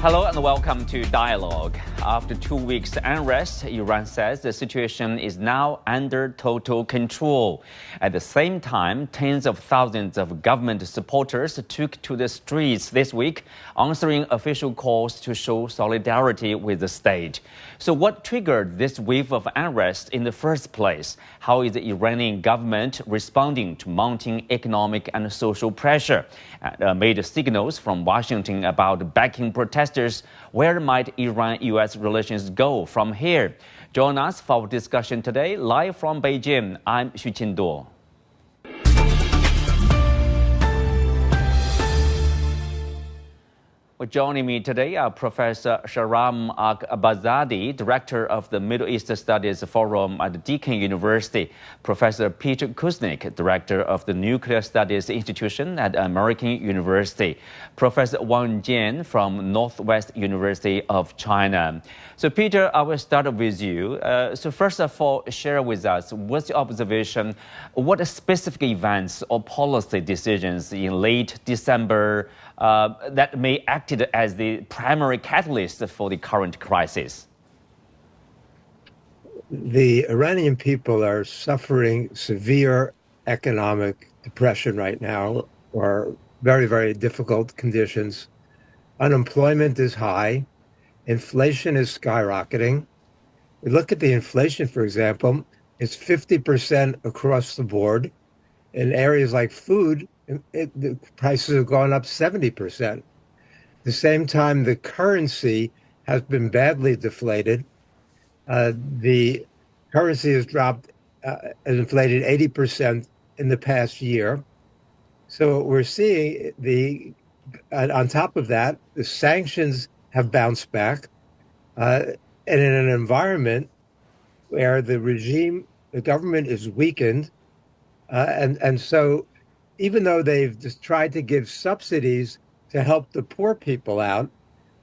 Hello and welcome to Dialogue. After 2 weeks unrest, Iran says the situation is now under total control. At the same time, tens of thousands of government supporters took to the streets this week, answering official calls to show solidarity with the state. So what triggered this wave of unrest in the first place? How is the Iranian government responding to mounting economic and social pressure? Amid signals from Washington about backing protesters, where might Iran-US relations go from here? Join us for our discussion today, live from Beijing. I'm Xu Qinduo. Well, joining me today are Professor Shahram Akbarzadeh, Director of the Middle East Studies Forum at Deakin University, Professor Peter Kuznick, Director of the Nuclear Studies Institution at American University, Professor Wang from Northwest University of China. So, Peter, I will start with you. So, first of all, share with us what's your observation? What specific events or policy decisions in late December that may act as the primary catalyst for the current crisis? The Iranian people are suffering severe economic depression right now, or very, very difficult conditions. Unemployment is high. Inflation is skyrocketing. We look at the inflation, for example, it's 50% across the board. In areas like food, the prices have gone up 70%. At the same time, the currency has been badly deflated. The currency has dropped, has inflated 80% in the past year. So we're seeing on top of that, the sanctions have bounced back. And in an environment where the government is weakened, and so even though they've just tried to give subsidies to help the poor people out,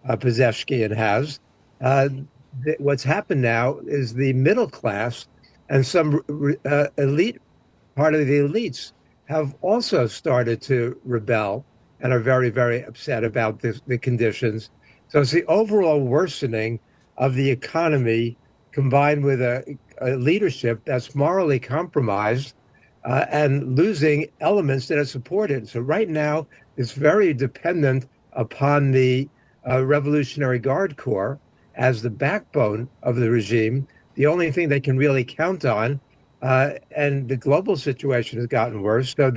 Pezeshkian has, what's happened now is the middle class and some elite, part of the elites, have also started to rebel and are very, very upset about the conditions. So it's the overall worsening of the economy combined with a leadership that's morally compromised and losing elements that are supported. So right now, it's very dependent upon the Revolutionary Guard Corps as the backbone of the regime, the only thing they can really count on. And the global situation has gotten worse. So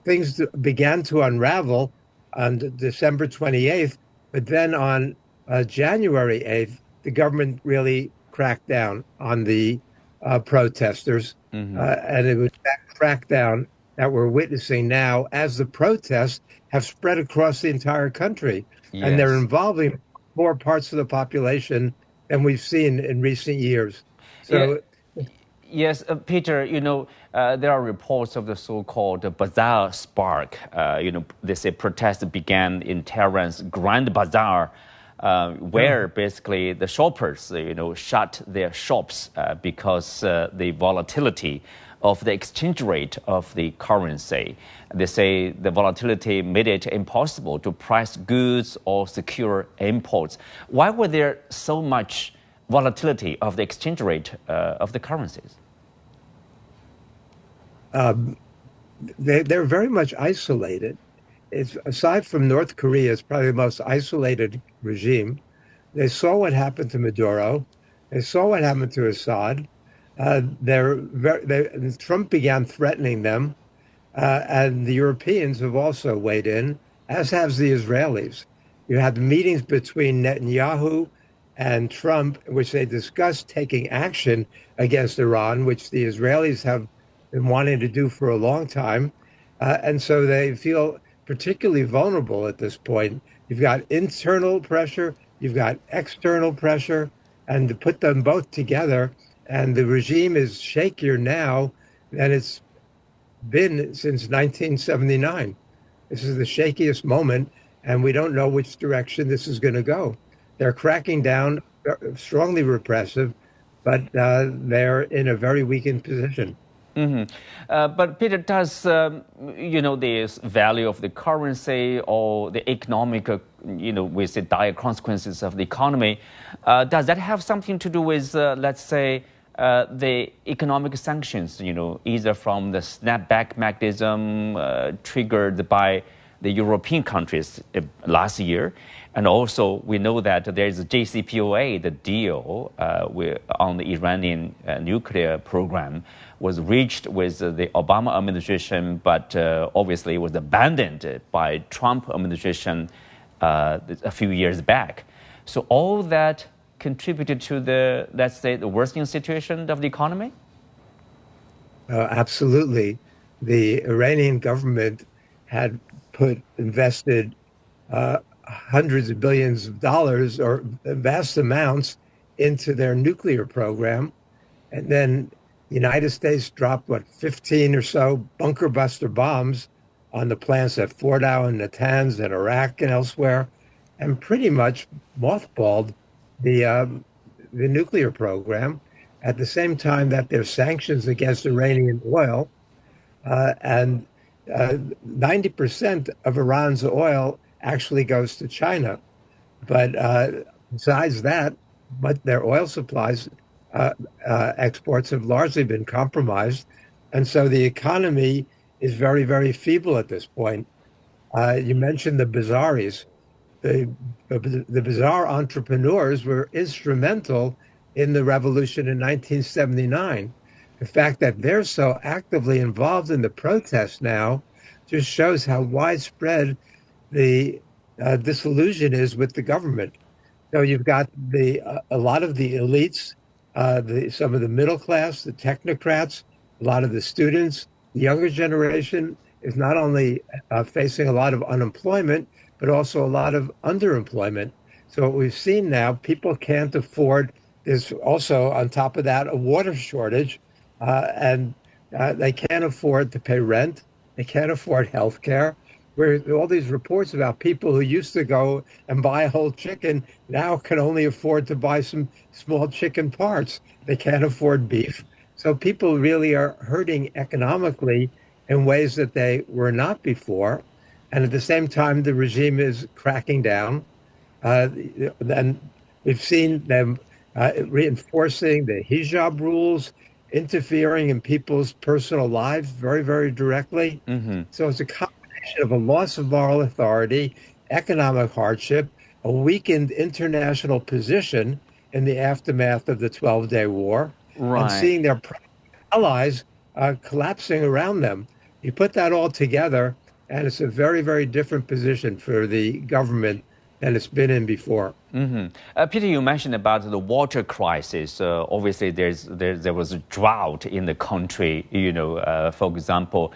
things began to unravel on December 28th, but then on January 8th, the government really cracked down on the protesters. Mm-hmm. And it was that crackdown that we're witnessing now as the protests have spread across the entire country. Yes. And they're involving more parts of the population than we've seen in recent years. So, yes, Peter, there are reports of the so-called bazaar spark. They say protests began in Tehran's Grand Bazaar, where basically the shoppers, shut their shops because the volatility of the exchange rate of the currency. They say the volatility made it impossible to price goods or secure imports. Why were there so much volatility of the exchange rate of the currencies? They're very much isolated. Aside from North Korea, it's probably the most isolated regime. They saw what happened to Maduro. They saw what happened to Assad. Trump began threatening them, and the Europeans have also weighed in, as have the Israelis. You had meetings between Netanyahu and Trump, in which they discussed taking action against Iran, which the Israelis have been wanting to do for a long time. And so they feel particularly vulnerable at this point. You've got internal pressure, you've got external pressure, and to put them both together, and the regime is shakier now than it's been since 1979. This is the shakiest moment, and we don't know which direction this is going to go. They're cracking down, strongly repressive, but they're in a very weakened position. But Peter, does the value of the currency or the economic, with the dire consequences of the economy, does that have something to do with, let's say, the economic sanctions? Either from the snapback mechanism triggered by the European countries last year, and also we know that there is a JCPOA, the deal on the Iranian nuclear program, was reached with the Obama administration, but obviously was abandoned by Trump administration a few years back. So all that contributed to the, let's say, the worsening situation of the economy? Absolutely. The Iranian government had invested hundreds of billions of dollars or vast amounts into their nuclear program. And then the United States dropped, 15 or so bunker buster bombs on the plants at Fordow and Natanz and Iraq and elsewhere, and pretty much mothballed the nuclear program at the same time that there's sanctions against Iranian oil. And 90% of Iran's oil actually goes to China. But besides that, their oil supplies exports have largely been compromised. And so the economy is very, very feeble at this point. You mentioned the Bazaris. The Bazar entrepreneurs were instrumental in the revolution in 1979. The fact that they're so actively involved in the protests now just shows how widespread the disillusion is with the government. So you've got a lot of the elites, some of the middle class, the technocrats, a lot of the students. The younger generation is not only facing a lot of unemployment, but also a lot of underemployment. So what we've seen now, people can't afford. There's also, on top of that, a water shortage, and they can't afford to pay rent. They can't afford health care. Where all these reports about people who used to go and buy a whole chicken now can only afford to buy some small chicken parts. They can't afford beef. So people really are hurting economically in ways that they were not before. And at the same time, the regime is cracking down. And we've seen them reinforcing the hijab rules, interfering in people's personal lives very, very directly. So it's a combination of a loss of moral authority, economic hardship, a weakened international position in the aftermath of the 12-day war, and seeing their allies collapsing around them. You put that all together, and it's a very, very different position for the government than it's been in before. Peter, you mentioned about the water crisis. Obviously, there was a drought in the country. For example,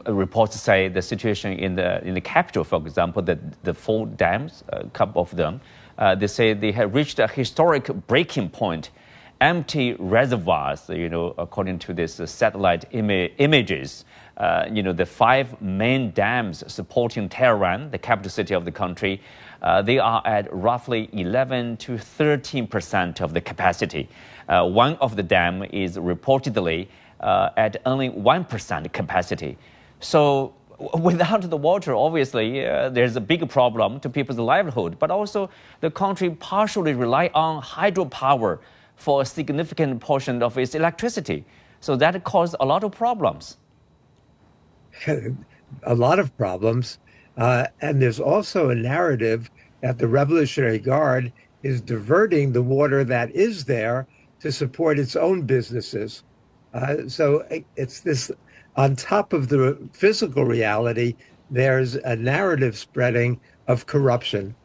reports say the situation in the capital, for example, that the 4 dams, a couple of them, they say they have reached a historic breaking point. Empty reservoirs, according to this satellite images. The 5 main dams supporting Tehran, the capital city of the country, they are at roughly 11 to 13% of the capacity. One of the dam is reportedly at only 1% capacity. So without the water, obviously, there's a big problem to people's livelihood, but also the country partially rely on hydropower for a significant portion of its electricity. So that caused a lot of problems. A lot of problems. And there's also a narrative that the Revolutionary Guard is diverting the water that is there to support its own businesses. So it's this, on top of the physical reality, there's a narrative spreading of corruption,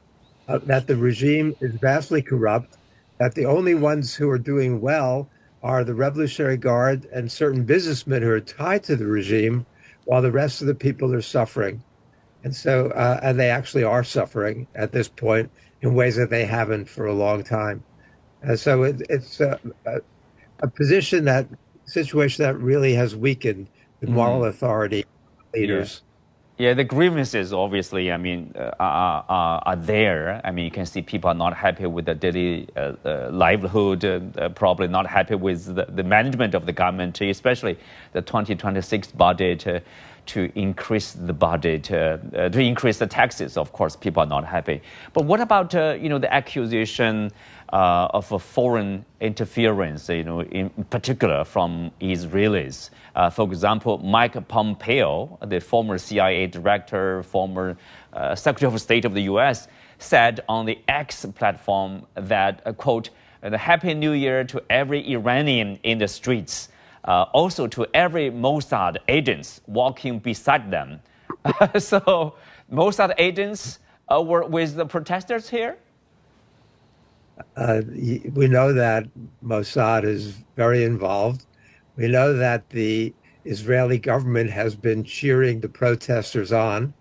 that the regime is vastly corrupt, that the only ones who are doing well are the Revolutionary Guard and certain businessmen who are tied to the regime, while the rest of the people are suffering. And so, and they actually are suffering at this point in ways that they haven't for a long time. So it's a situation that really has weakened the moral authority of leaders. Yeah, the grievances, obviously, are there. I mean, you can see people are not happy with the daily livelihood, probably not happy with the management of the government, especially the 2026 budget, to increase the budget, to increase the taxes. Of course, people are not happy. But what about, the accusation of a foreign interference, in particular from Israelis? For example, Mike Pompeo, the former CIA director, former Secretary of State of the U.S., said on the X platform that, quote, "The Happy New Year to every Iranian in the streets, also to every Mossad agents walking beside them." So Mossad agents were with the protesters here? We know that Mossad is very involved. We know that the Israeli government has been cheering the protesters on,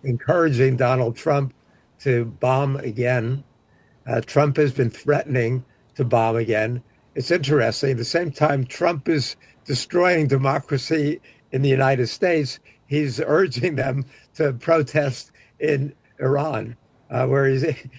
encouraging Donald Trump to bomb again. Trump has been threatening to bomb again. It's interesting. At the same time, Trump is destroying democracy in the United States. He's urging them to protest in Iran, where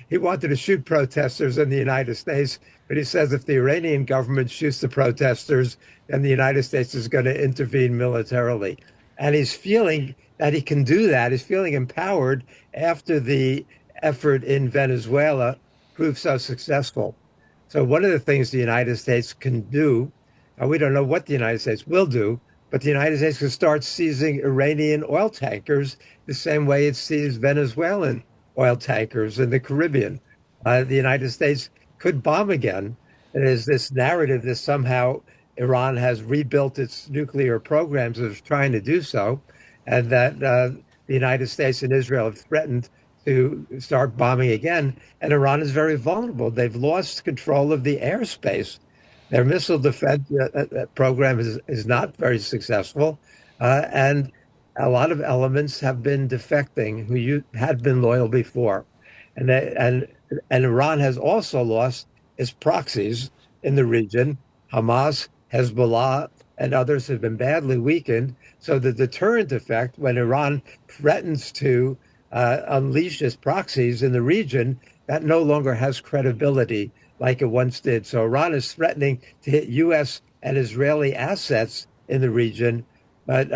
he wanted to shoot protesters in the United States. But he says if the Iranian government shoots the protesters, then the United States is going to intervene militarily. And he's feeling that he can do that. He's feeling empowered after the effort in Venezuela proved so successful. So one of the things the United States can do, and we don't know what the United States will do, but the United States can start seizing Iranian oil tankers the same way it seized Venezuelan oil tankers in the Caribbean. The United States could bomb again. There's this narrative that somehow Iran has rebuilt its nuclear programs as trying to do so, and that the United States and Israel have threatened to start bombing again. And Iran is very vulnerable. They've lost control of the airspace. Their missile defense program is not very successful. And a lot of elements have been defecting who had been loyal before. And Iran has also lost its proxies in the region. Hamas, Hezbollah, and others have been badly weakened. So the deterrent effect, when Iran threatens to unleash its proxies in the region, that no longer has credibility like it once did. So Iran is threatening to hit U.S. and Israeli assets in the region, but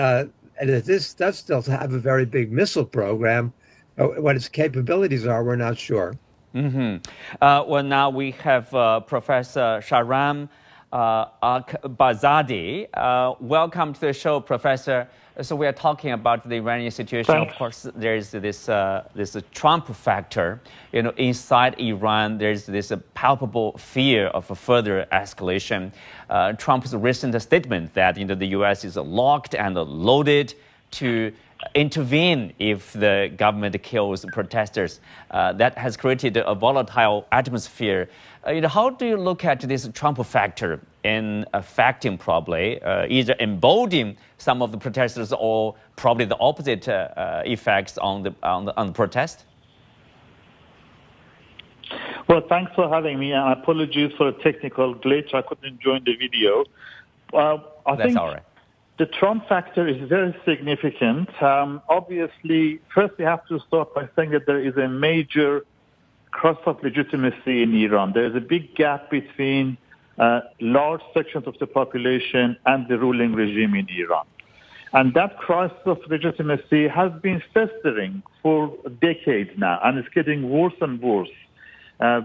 and this does still have a very big missile program. What its capabilities are, we're not sure. Well, now we have Professor Shahram Akbarzadeh. Welcome to the show, Professor. So we are talking about the Iranian situation. Thanks. Of course, there is this Trump factor. Inside Iran, there's this palpable fear of a further escalation. Trump's recent statement that the U.S. is locked and loaded to intervene if the government kills protesters. That has created a volatile atmosphere. How do you look at this Trump factor in affecting probably either emboldening some of the protesters or probably the opposite effects on the protest? Well, thanks for having me, and apologies for a technical glitch. I couldn't join the video. I think all right. The Trump factor is very significant. Obviously, first we have to start by saying that there is a major cross of legitimacy in Iran. There is a big gap between large sections of the population and the ruling regime in Iran. And that crisis of legitimacy has been festering for decades now, and it's getting worse and worse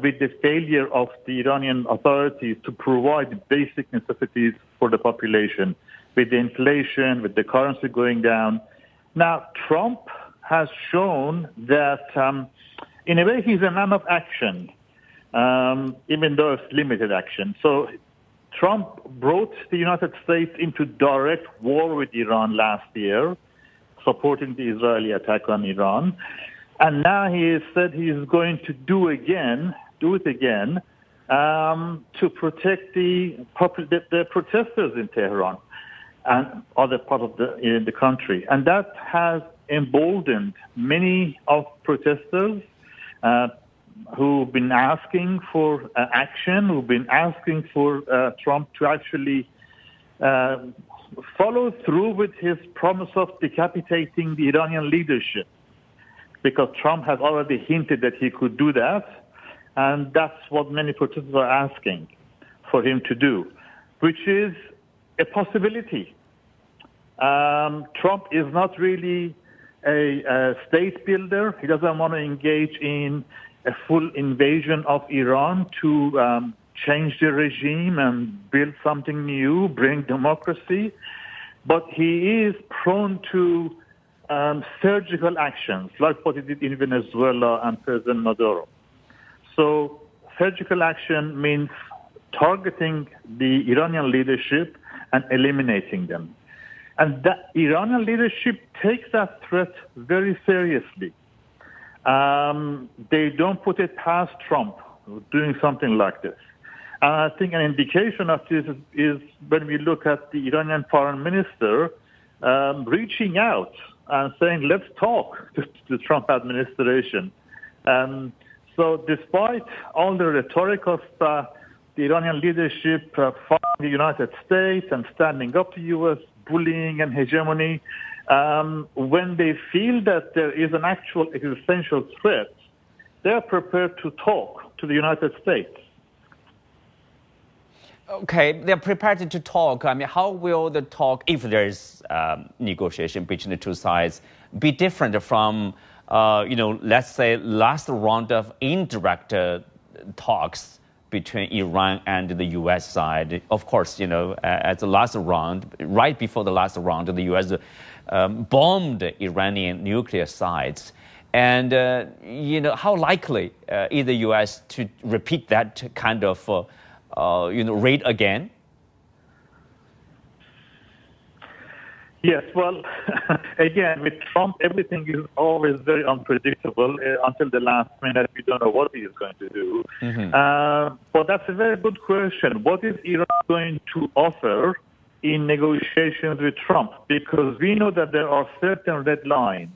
with the failure of the Iranian authorities to provide basic necessities for the population, with the inflation, with the currency going down. Now, Trump has shown that, in a way, he's a man of action, even though it's limited action. So Trump brought the United States into direct war with Iran last year, supporting the Israeli attack on Iran. And now he has said he is going to do it again, to protect the protesters in Tehran and other part of the country. And that has emboldened many of protesters who've been asking for action, who've been asking for Trump to actually follow through with his promise of decapitating the Iranian leadership, because Trump has already hinted that he could do that, and that's what many protesters are asking for him to do, which is a possibility. Trump is not really a state builder. He doesn't want to engage in a full invasion of Iran to change the regime and build something new, bring democracy. But he is prone to surgical actions, like what he did in Venezuela and President Maduro. So surgical action means targeting the Iranian leadership and eliminating them. And the Iranian leadership takes that threat very seriously. They don't put it past Trump doing something like this. And I think an indication of this is when we look at the Iranian foreign minister reaching out and saying, let's talk to the Trump administration. So despite all the rhetoric of the Iranian leadership fighting the United States and standing up to U.S., bullying and hegemony, when they feel that there is an actual existential threat, they're prepared to talk to the United States. Okay, they're prepared to talk. I mean, how will the talk, if there's negotiation between the two sides, be different from, let's say, last round of indirect talks between Iran and the U.S. side? Of course, at the last round, right before the last round, the U.S. Bombed Iranian nuclear sites. And, how likely is the U.S. to repeat that kind of raid again? Yes, well, again, with Trump, everything is always very unpredictable. Until the last minute, we don't know what he is going to do. Mm-hmm. But that's a very good question. What is Iran going to offer in negotiations with Trump? Because we know that there are certain red lines.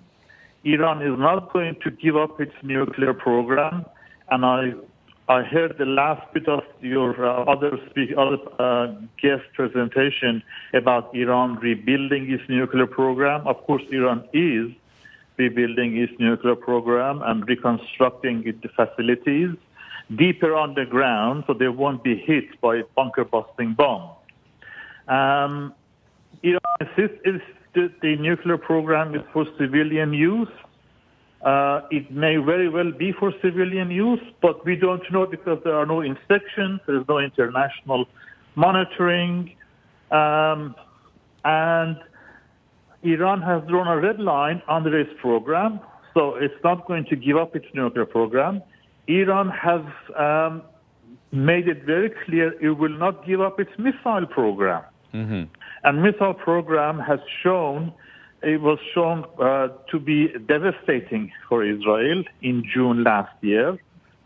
Iran is not going to give up its nuclear program, and I heard the last bit of your other guest presentation about Iran rebuilding its nuclear program. Of course, Iran is rebuilding its nuclear program and reconstructing its facilities deeper underground so they won't be hit by bunker-busting bombs. Iran insists the nuclear program is for civilian use. It may very well be for civilian use, but we don't know because there are no inspections, there is no international monitoring, and Iran has drawn a red line under its program, so it's not going to give up its nuclear program. Iran has made it very clear it will not give up its missile program. Mm-hmm. And missile program was shown to be devastating for Israel in June last year,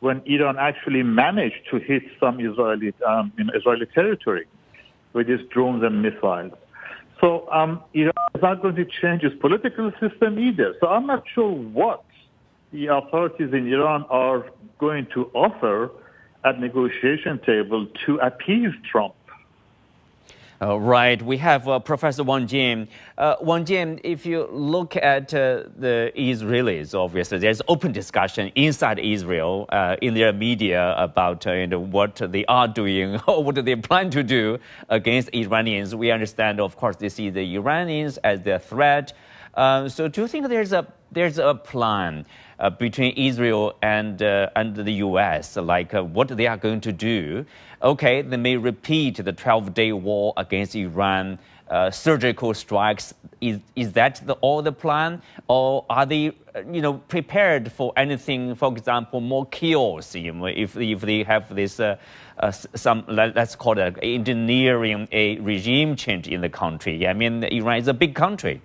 when Iran actually managed to hit some Israeli territory with its drones and missiles. So Iran is not going to change its political system either. So I'm not sure what the authorities in Iran are going to offer at negotiation table to appease Trump. Right. We have Professor Wang. Wang, if you look at the Israelis, obviously, there's open discussion inside Israel in their media about what they are doing or what they plan to do against Iranians. We understand, of course, they see the Iranians as their threat. So do you think there's a plan between Israel and the U.S., like what they are going to do? Okay, they may repeat the 12-day war against Iran, surgical strikes. Is that all the plan? Or are they, prepared for anything, for example, more chaos, if they have this, let's call it engineering a regime change in the country? I mean, Iran is a big country.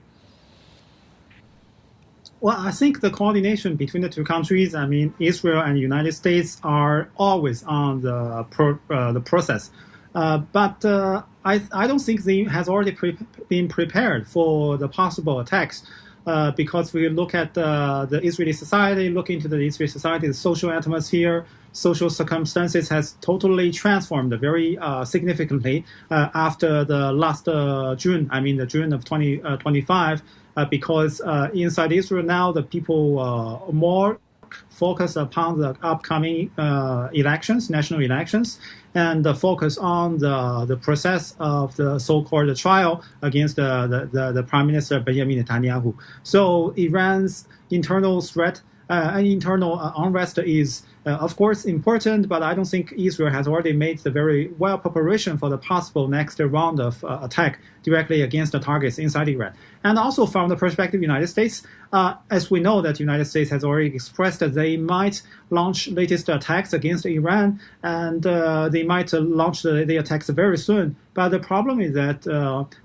Well, I think the coordination between the two countries, Israel and the United States, are always on the process. But I don't think they has already been prepared for the possible attacks. because we look at the Israeli society, look into the Israeli society, the social atmosphere, social circumstances has totally transformed very significantly after the last June, the June of 2025, because inside Israel now the people more focus upon the upcoming elections, national elections, and focus on the process of the so-called trial against the Prime Minister Benjamin Netanyahu. So Iran's internal threat and internal unrest is, of course, important, but I don't think Israel has already made the very well preparation for the possible next round of attack directly against the targets inside Iran. And also from the perspective of the United States, as we know that the United States has already expressed that they might launch latest attacks against Iran, and they might launch the attacks very soon. But the problem is that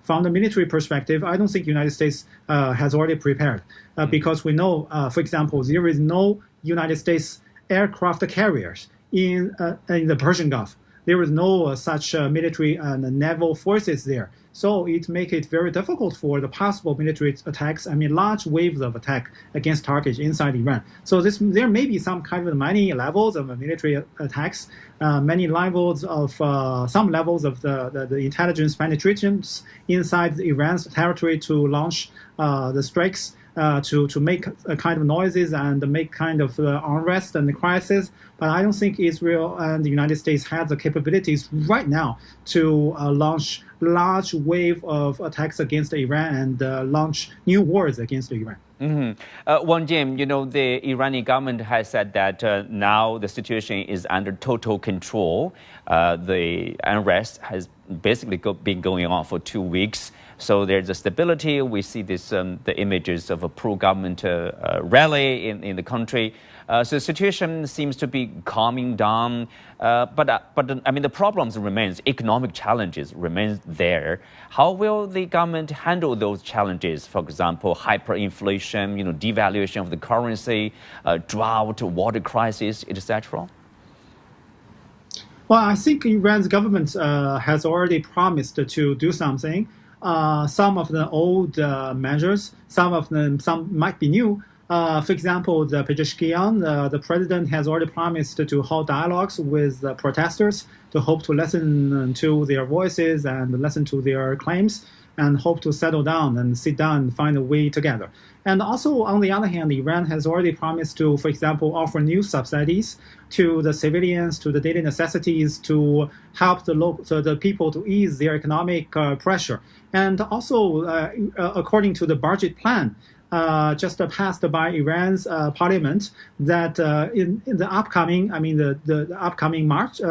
from the military perspective, I don't think the United States has already prepared because we know, for example, there is no United States aircraft carriers in the Persian Gulf. There is no such military and naval forces there. So it makes it very difficult for the possible military attacks, large waves of attack against targets inside Iran. So there may be some kind of many levels of military attacks, many levels of some levels of the intelligence penetrations inside Iran's territory to launch the strikes, to make a kind of noises and make kind of unrest and crisis. But I don't think Israel and the United States have the capabilities right now to launch large wave of attacks against Iran and launch new wars against Iran. Mm-hmm. Wang Jim, the Iranian government has said that now the situation is under total control. The unrest has basically been going on for 2 weeks. So there's a stability. We see this the images of a pro-government rally in the country. So the situation seems to be calming down. But the problems remains. Economic challenges remain there. How will the government handle those challenges? For example, hyperinflation, devaluation of the currency, drought, water crisis, etc. Well, I think Iran's government has already promised to do something. Some of the old measures, some might be new. For example, the Pezeshkian, the president has already promised to hold dialogues with the protesters to hope to listen to their voices and listen to their claims and hope to settle down and sit down and find a way together. And also, on the other hand, Iran has already promised to, for example, offer new subsidies to the civilians, to the daily necessities, to help the people to ease their economic pressure. And also, according to the budget plan, just passed by Iran's parliament, that in the upcoming, the upcoming March,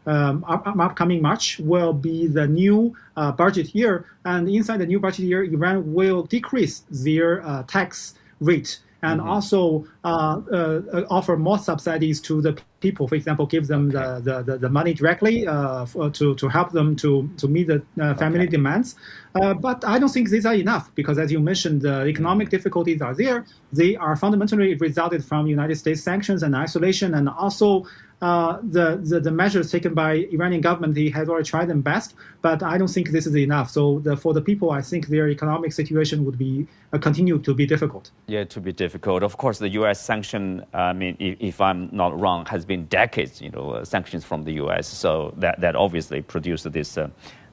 upcoming March will be the new budget year, and inside the new budget year, Iran will decrease their tax rate and also offer more subsidies to the people. For example, give them the money directly to help them to meet the family demands. But I don't think these are enough because, as you mentioned, the economic difficulties are there. They are fundamentally resulted from United States sanctions and isolation, and also the measures taken by Iranian government. They have already tried them best, but I don't think this is enough. So for the people, I think their economic situation would be continue to be difficult. Yeah, to be difficult. Of course, the U.S. sanction, if I'm not wrong, has been decades, sanctions from the U.S. So that obviously produced this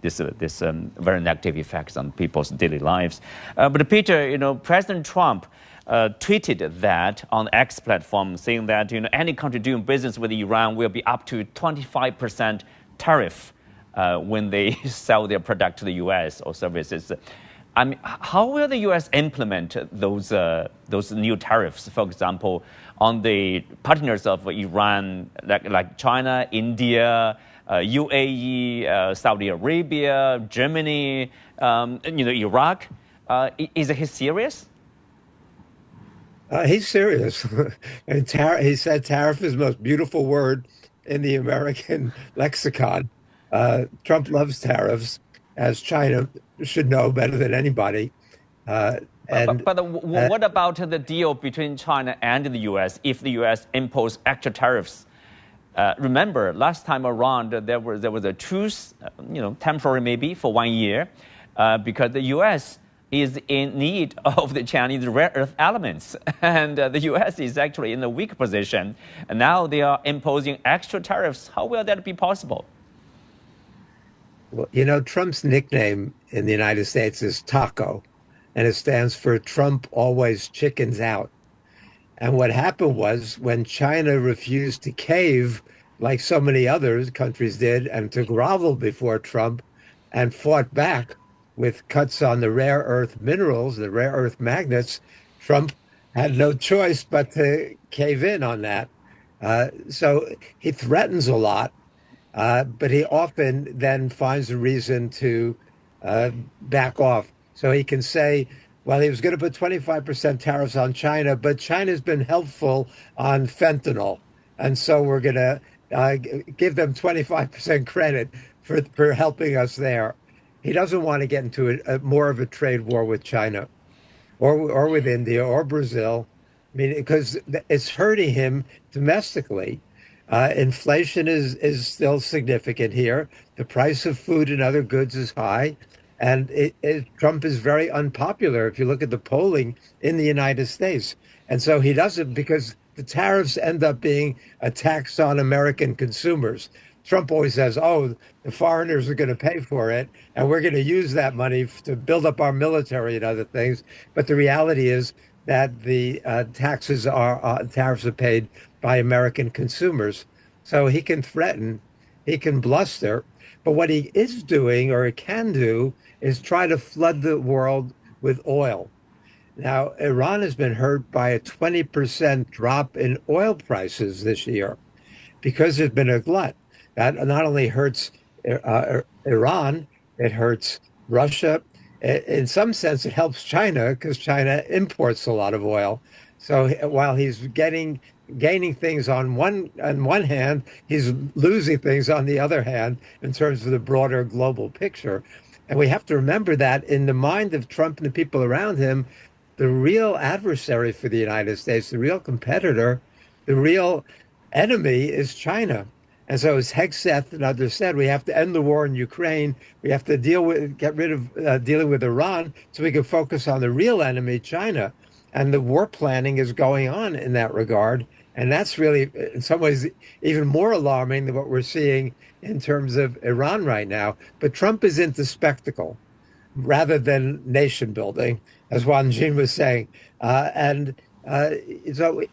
very negative effects on people's daily lives. But Peter, President Trump tweeted that on X platform, saying that any country doing business with Iran will be up to 25% tariff when they sell their product to the U.S. or services. How will the U.S. implement those new tariffs? For example, on the partners of Iran, like China, India, UAE, Saudi Arabia, Germany, Iraq. Is he serious? He's serious. And he said tariff is the most beautiful word in the American lexicon. Trump loves tariffs, as China should know better than anybody. But what about the deal between China and the U.S. if the U.S. impose extra tariffs? Remember, last time around, there was a truce, temporary maybe, for 1 year, because the U.S. is in need of the Chinese rare earth elements, and the U.S. is actually in a weak position. And now they are imposing extra tariffs. How will that be possible? Well, you know, Trump's nickname in the United States is Taco, and it stands for Trump always chickens out. And what happened was when China refused to cave like so many other countries did and to grovel before Trump and fought back with cuts on the rare earth minerals, the rare earth magnets, Trump had no choice but to cave in on that. So he threatens a lot, but he often then finds a reason to back off. So he can say, well, he was going to put 25% tariffs on China, but China's been helpful on fentanyl. And so we're going to give them 25% credit for helping us there. He doesn't want to get into more of a trade war with China or with India or Brazil. I mean, because it's hurting him domestically. Inflation is still significant here. The price of food and other goods is high. And Trump is very unpopular if you look at the polling in the United States. And so he doesn't, because the tariffs end up being a tax on American consumers. Trump always says, oh, the foreigners are going to pay for it, and we're going to use that money to build up our military and other things. But the reality is that the tariffs are paid by American consumers. So he can threaten, he can bluster. But what he is doing, or he can do, is try to flood the world with oil. Now, Iran has been hurt by a 20% drop in oil prices this year because there's been a glut. That not only hurts Iran, it hurts Russia. In some sense, it helps China because China imports a lot of oil. So while he's gaining things on one hand, he's losing things on the other hand in terms of the broader global picture. And we have to remember that in the mind of Trump and the people around him, the real adversary for the United States, the real competitor, the real enemy is China. And so as Hegseth and others said, we have to end the war in Ukraine. We have to get rid of dealing with Iran so we can focus on the real enemy, China. And the war planning is going on in that regard. And that's really, in some ways, even more alarming than what we're seeing in terms of Iran right now. But Trump is into spectacle rather than nation building, as Wang was saying. So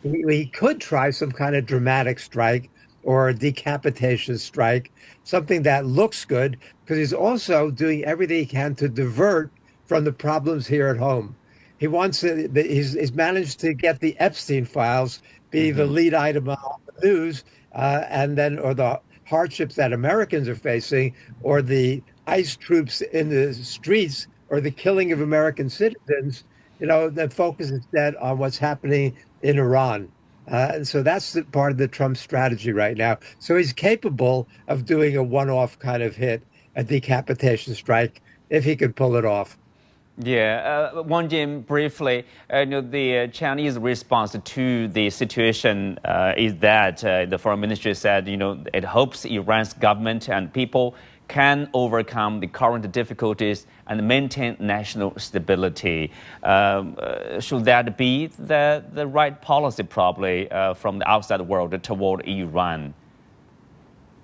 he could try some kind of dramatic strike or a decapitation strike, something that looks good, because he's also doing everything he can to divert from the problems here at home. He wants he's managed to get the Epstein files be the lead item on the news, or the hardships that Americans are facing, or the ICE troops in the streets, or the killing of American citizens. You know, the focus is instead on what's happening in Iran. And so that's part of the Trump strategy right now. So he's capable of doing a one-off kind of hit, a decapitation strike, if he could pull it off. Yeah, Wang, briefly, the Chinese response to the situation is that the foreign ministry said, it hopes Iran's government and people can overcome the current difficulties and maintain national stability. Should that be the right policy, probably, from the outside world toward Iran?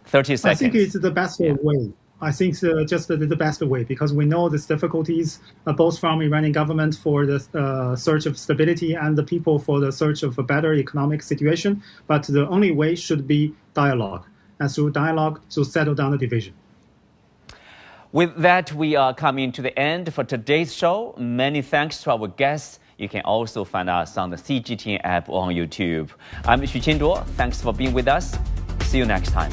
30 seconds. I think it's the best way. I think just the best way, because we know these difficulties, both from Iranian government for the search of stability and the people for the search of a better economic situation. But the only way should be dialogue, and through dialogue to settle down the division. With that, we are coming to the end for today's show. Many thanks to our guests. You can also find us on the CGTN app on YouTube. I'm Xu Qinduo. Thanks for being with us. See you next time.